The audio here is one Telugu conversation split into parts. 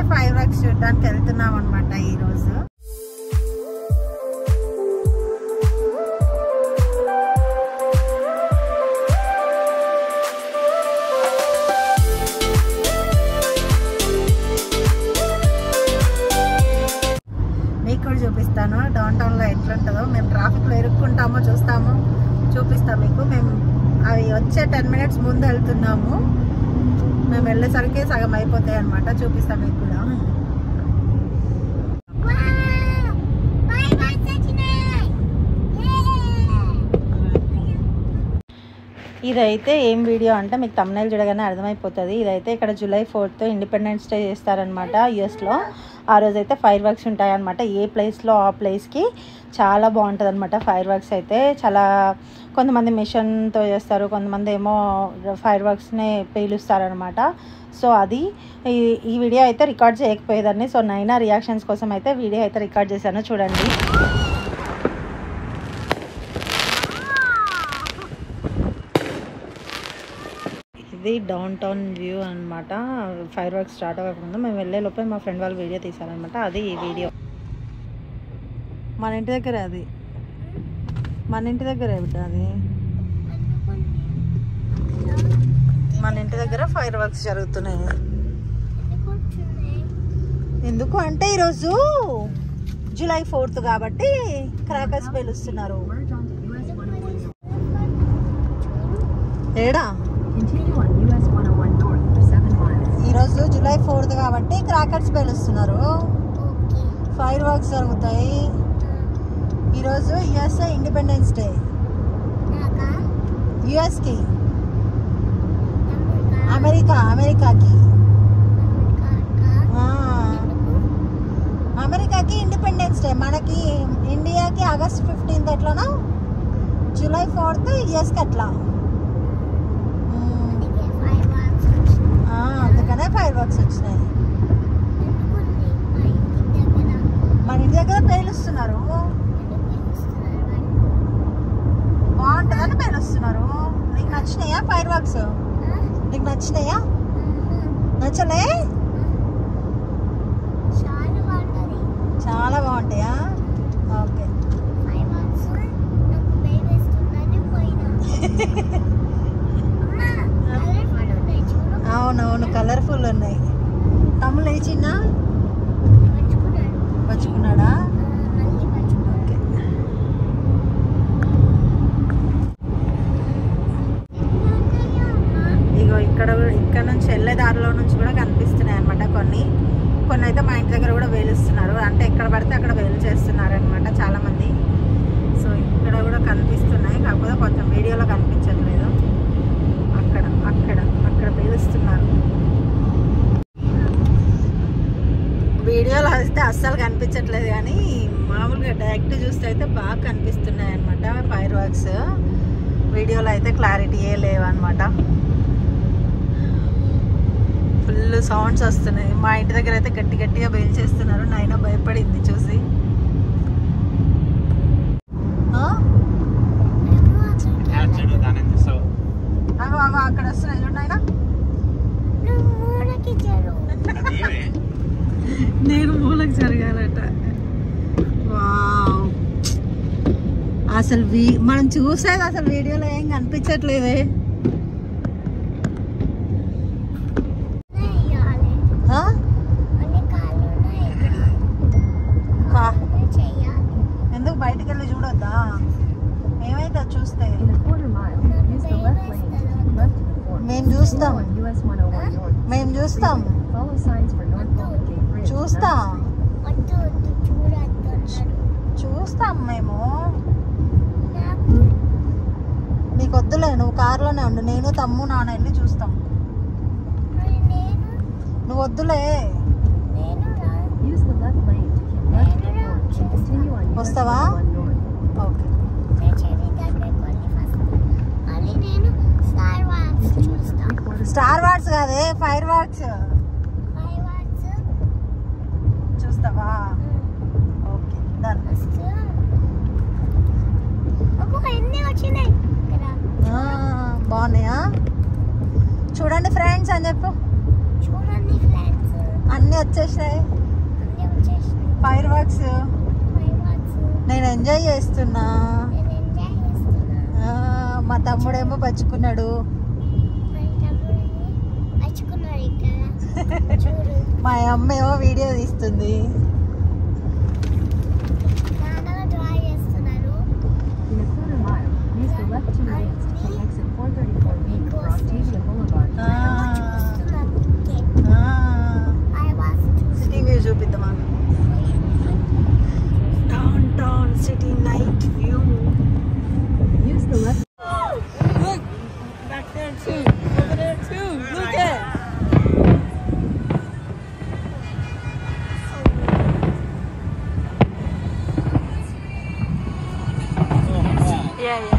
అయితే ఫైర్ వర్క్స్ చూడడానికి వెళ్తున్నాం అనమాట ఈ రోజు. మీకు కూడా చూపిస్తాను డౌన్ టౌన్ లో ఎట్లుంటుందో. మేము ట్రాఫిక్ లో ఇరుక్కుంటామో చూపిస్తాం మీకు. మేము అవి వచ్చే 10 minutes ముందు వెళ్తున్నాము. మేము వెళ్ళేసరికి సగం అయిపోతాయి అనమాట. చూపిస్తాం మీకు కూడా. ఇదైతే ఏం వీడియో అంటే మీకు thumbnail చూడగానే అర్థమైపోతుంది. ఇదైతే ఇక్కడ July 4th ఇండిపెండెన్స్ డే చేస్తారనమాట యూఎస్లో. ఆ రోజైతే ఫైర్ వర్క్స్ ఉంటాయన్నమాట. ఏ ప్లేస్లో ఆ ప్లేస్కి చాలా బాగుంటుంది అనమాట. ఫైర్ వర్క్స్ అయితే చాలా కొంతమంది మిషన్తో చేస్తారు, కొంతమంది ఏమో ఫైర్ వర్క్స్ని పేలుస్తారనమాట. సో అది ఈ వీడియో అయితే రికార్డ్ చేయకపోయేదాన్ని. సో నైనా రియాక్షన్స్ కోసం అయితే వీడియో అయితే రికార్డ్ చేశాను, చూడండి. ఇది డౌన్ టౌన్ వ్యూ అనమాట. ఫైర్ వర్క్స్ స్టార్ట్ అవ్వకముందు మేము వెళ్ళే లోపే మా ఫ్రెండ్ వాళ్ళు వీడియో తీశారనమాట. అది ఈ వీడియో. మన ఇంటి దగ్గర అది మన ఇంటి దగ్గర బిడ్డ అది మన ఇంటి దగ్గర ఫైర్ వర్క్స్ జరుగుతున్నాయి. ఎందుకు అంటే ఈరోజు July 4th కాబట్టి క్రాకర్స్ పేలుస్తున్నారు. ఏడా ఈరోజు July 4th కాబట్టి క్రాకర్స్ పేలుస్తున్నారు, ఫైర్ వర్క్స్ జరుగుతాయి. ఈరోజు యుఎస్ఏ ఇండిపెండెన్స్ డే. యుఎస్కి అమెరికాకి ఇండిపెండెన్స్ డే. మనకి ఇండియాకి August 15th ఎట్లనో July 4th యుఎస్కి అట్లా. అందుకనే ఫైర్ వర్క్స్ వచ్చినాయి. మన ఇంటి దగ్గర పేలుస్తున్నారు, బాగుంటుందని పేలుస్తున్నారు. నీకు నచ్చినాయా ఫైర్ వర్క్స్? నీకు నచ్చినాయా? నచ్చలే? చాలా బాగుంటాయా? ఓకే. అవునవును, కలర్ఫుల్ ఉన్నాయి. తమ్ముడు లేచిన్నా వచ్చుకున్నాడా? ఓకే. ఇగో ఇక్కడ నుంచి వెళ్ళే దారిలో నుంచి కూడా కనిపిస్తున్నాయి అనమాట. కొన్ని అయితే మా ఇంటి దగ్గర కూడా వేలుస్తున్నారు. అంటే ఎక్కడ పడితే అక్కడ వేలు చేస్తున్నారు అనమాట చాలామంది. సో ఇక్కడ కూడా కనిపిస్తున్నాయి, కాకపోతే కొంచెం వీడియోలో కనిపించట్లేదు. అక్కడ పేలుస్తున్నారు. వీడియోలో అయితే అస్సలు కనిపించట్లేదు, కానీ మామూలుగా డైరెక్ట్ చూస్తే అయితే బాగా కనిపిస్తున్నాయి అనమాట ఫైర్ వర్క్స్. వీడియోలో అయితే క్లారిటీయే లేవన్నమాట. ఫుల్ సౌండ్స్ వస్తున్నాయి. మా ఇంటి దగ్గర అయితే గట్టిగా బెయిల్ చేస్తున్నారు. నైనా భయపడింది చూసి. అక్కడ వస్తున్నాయి చూడైనా. నేను మూలకి జరగాలట. వావ్, అసలు మనం చూసేది అసలు వీడియోలో ఏం కనిపించట్లేదే. ఎందుకు బయటికి వెళ్ళి చూడొద్దా? ఏమైతే చూస్తే మేము చూస్తాం మేము. నీకు వద్దులే, నువ్వు కారులోనే ఉండు. నేను తమ్ము నాన్న వెళ్ళి చూస్తాం. నువ్వు వద్దులే. వస్తావా? ఓకే. స్టార్ వార్స్ కాదే, ఫైర్ వర్క్స్ చూస్తావా? Okay, done. బాగున్నాయా? చూడండి ఫ్రెండ్స్ అని చెప్పు. అన్నీ వచ్చేసినాయి. ఫైర్ వర్క్స్ నేను ఎంజాయ్ చేస్తున్నా. మా తమ్ముడేమో పచ్చుకున్నాడు. మా అమ్మ ఏమో వీడియో తీస్తుంది. సిటీ వ్యూ చూపిద్దామా? Downtown city night view. Use the left. Look back there too. Over there too. Look at. Yeah, yeah.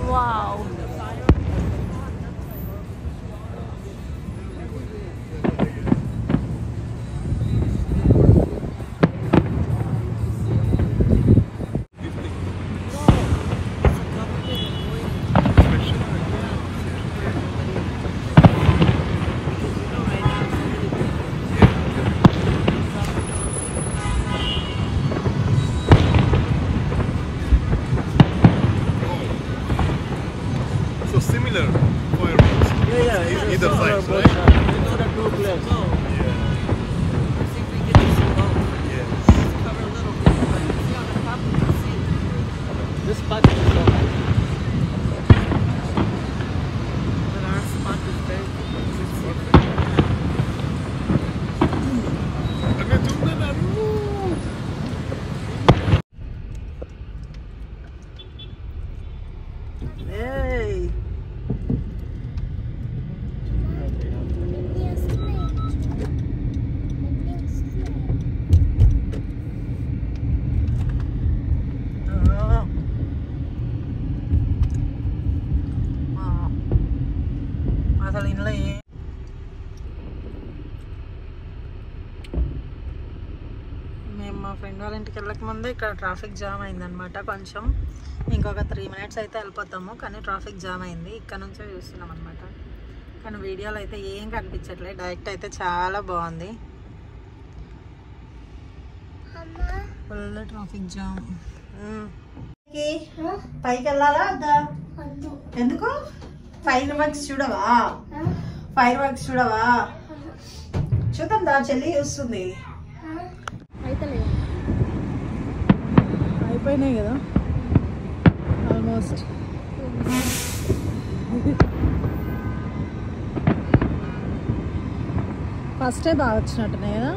Wow. Similar fireworks. Yeah, either side, right? It's a cool place. Yeah. I think we get this alone. Yes. Cover a little bit, but see on the top you can see. This spot is so nice. But our spot is very Hey. అసలు ఇంట్లో మేము మా ఫ్రెండ్ వాళ్ళ ఇంటికి వెళ్ళక ముందే ఇక్కడ ట్రాఫిక్ జామ్ అయిందనమాట. కొంచెం ఇంకొక 3 minutes అయితే వెళ్ళిపోతాము, కానీ ట్రాఫిక్ జామ్ అయింది. ఇక్కడ నుంచే చూస్తున్నాం అనమాట. కానీ వీడియోలో అయితే ఏం కనిపించట్లేదు. డైరెక్ట్ అయితే చాలా బాగుంది. Full traffic jam. పైకి వెళ్ళాలా వద్దా? ఎందుకు? ఫైర్ వర్క్స్ చూడవా? ఫైర్ వర్క్స్ చూడవా? చూద్దాం దా, చెల్లి చూస్తుంది. అయిపోయినాయి కదా ఆల్మోస్ట్. ఫస్టే బాగా వచ్చినట్టున్నాయి కదా.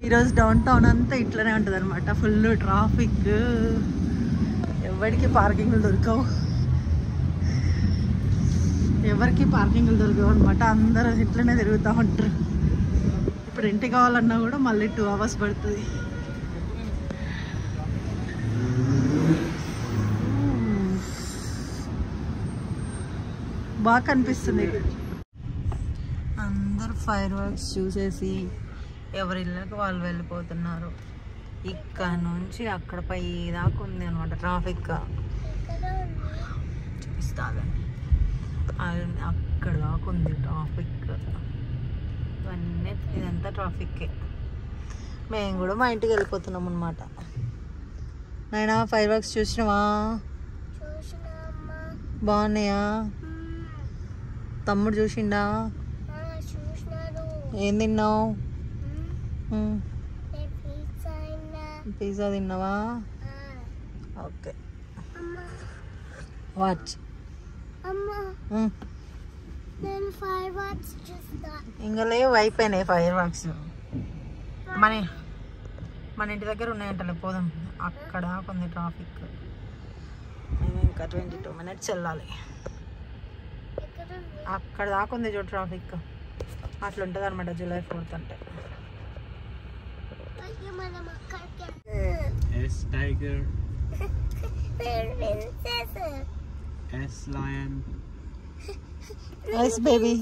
ఈరోజు డౌన్ టౌన్ అంతా ఇట్లనే ఉంటుంది అనమాట. ఫుల్ ట్రాఫిక్, ఎవరికి పార్కింగ్లు దొరకవు, ఎవరికి పార్కింగ్లు దొరకవు అనమాట. అందరూ ఇట్లనే తిరుగుతూ ఉంటారు. ఇప్పుడు ఇంటికి కావాలన్నా కూడా మళ్ళీ 2 hours పడుతుంది. బాగా కనిపిస్తుంది. అందరు ఫైర్ వర్క్స్ చూసేసి ఎవరి ఇళ్ళకి వాళ్ళు వెళ్ళిపోతున్నారు. ఇక్కడ నుంచి అక్కడ పై దాకా ఉంది అనమాట ట్రాఫిక్. చూపిస్తాదండి, అక్కడ దాకా ఉంది ట్రాఫిక్. ఇవన్నీ ఇదంతా ట్రాఫిక్కే. మేము కూడా మా ఇంటికి వెళ్ళిపోతున్నాం అనమాట. నాయనా ఫైర్ వర్క్స్ చూసినావా? బాగున్నాయా? తమ్ముడు చూసిండా? ఏం తిన్నావు? పిజ్జా తిన్నావా? ఓకే. వాచ్ ఇంకా లేవు, అయిపోయినాయి ఫైర్ వర్క్స్. మన ఇంటి దగ్గర ఉన్నాయంటలే, పోదాం. అక్కడ కొంది ట్రాఫిక్. ఇంకా 22 minutes వెళ్ళాలి. అక్కడ దాకా ఉంది చూడు ట్రాఫిక్. అట్లా ఉంటుంది అనమాట July 4th అంటే. S tiger. S lion. S baby.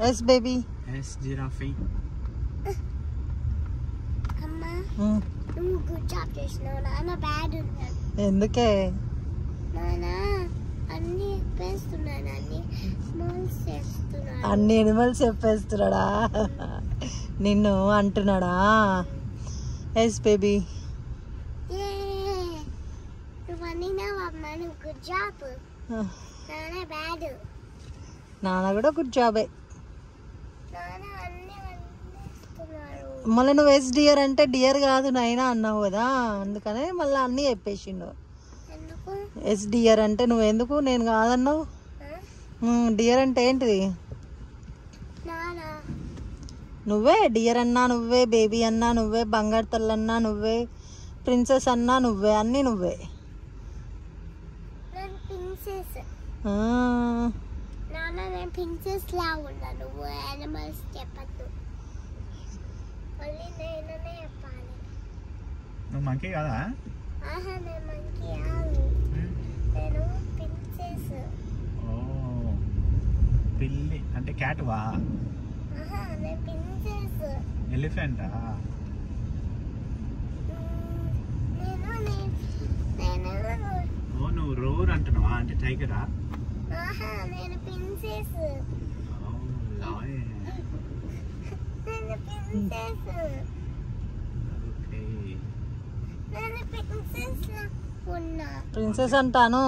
S baby. S giraffe. Good job చేసినావు నాన్న. బ్యాడ్ ఉన్నాడు ఎందుకే నాన్న? అన్ని చెప్పేస్తున్నాను, అన్ని స్మాల్స్ చేస్తున్నాడు. అన్ని ఎనిమల్స్ చెప్పేస్తున్నాడా? నిన్ను అంటున్నాడా? Yes baby. నువ్వు అన్నా గుడ్ జాబ్. నాన్న బ్యాడ్. నాన్న కూడా గుడ్ జాబే. నాన్న అన్ని అన్నిస్తున్నాడు. మళ్ళీ నువ్వు ఎస్ డియర్ అంటే డియర్ కాదు నాయనా అన్నావు కదా, అందుకనే మళ్ళీ అన్నీ చెప్పేసిండు. ఎందుకు ఎస్ డియర్ అంటే నువ్వు ఎందుకు నేను కాదన్నావు? డియర్ అంటే ఏంటిది? నాన్న నువ్వే డియర్ అన్నా నువ్వే, బేబీ అన్నా నువ్వే, బంగారు తల్లి అన్నా నువ్వే, ప్రిన్సెస్ అన్నా నువ్వే, అన్నీ నువ్వే. నేను ప్రిన్సెస్. నాన్న నేను ప్రిన్సెస్ లా ఉన్నా, నువ్వు యానిమల్స్ చెప్పద్దు, మళ్ళీ నేననే చెప్పాలి. నువ్వు మంకీ కదా? ఆహా నేను మంకీ కాదు, నేను ప్రిన్సెస్. ఓ పిల్లి అంటే క్యాట్ వా? ఆహా నేను ప్రిన్సెస్. ఎలిఫెంటా? నేను ఓ నువ్వు రోర్ అంటున్నావా? అంటే టైగరా? ఆహా నేను ప్రిన్సెస్. ఓ లాయన్. నేను ప్రిన్సెస్. ఓకే. నేను ప్రిన్సెస్ లా ఉన్నా. ప్రిన్సెస్ అంటాను,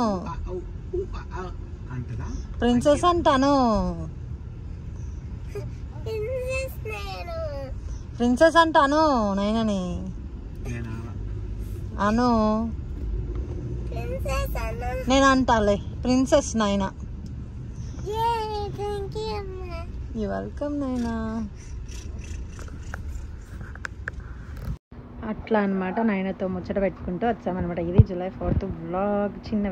అంటదా? ప్రిన్సెస్ అంటాను, ప్రిన్సెస్ నేను. ప్రిన్సెస్ అంటాను నైనని నేనా? అను. ప్రిన్సెస్ అన్నా. నేను అంటాలే ప్రిన్సెస్ నాయనా. థ్యాంక్ యూ అమ్మా. యూ వెల్కమ్ నాయనా. అట్లా అనమాట, నాయనతో ముచ్చట పెట్టుకుంటూ వచ్చామన్నమాట. ఇది July 4th వ్లాగ్ చిన్న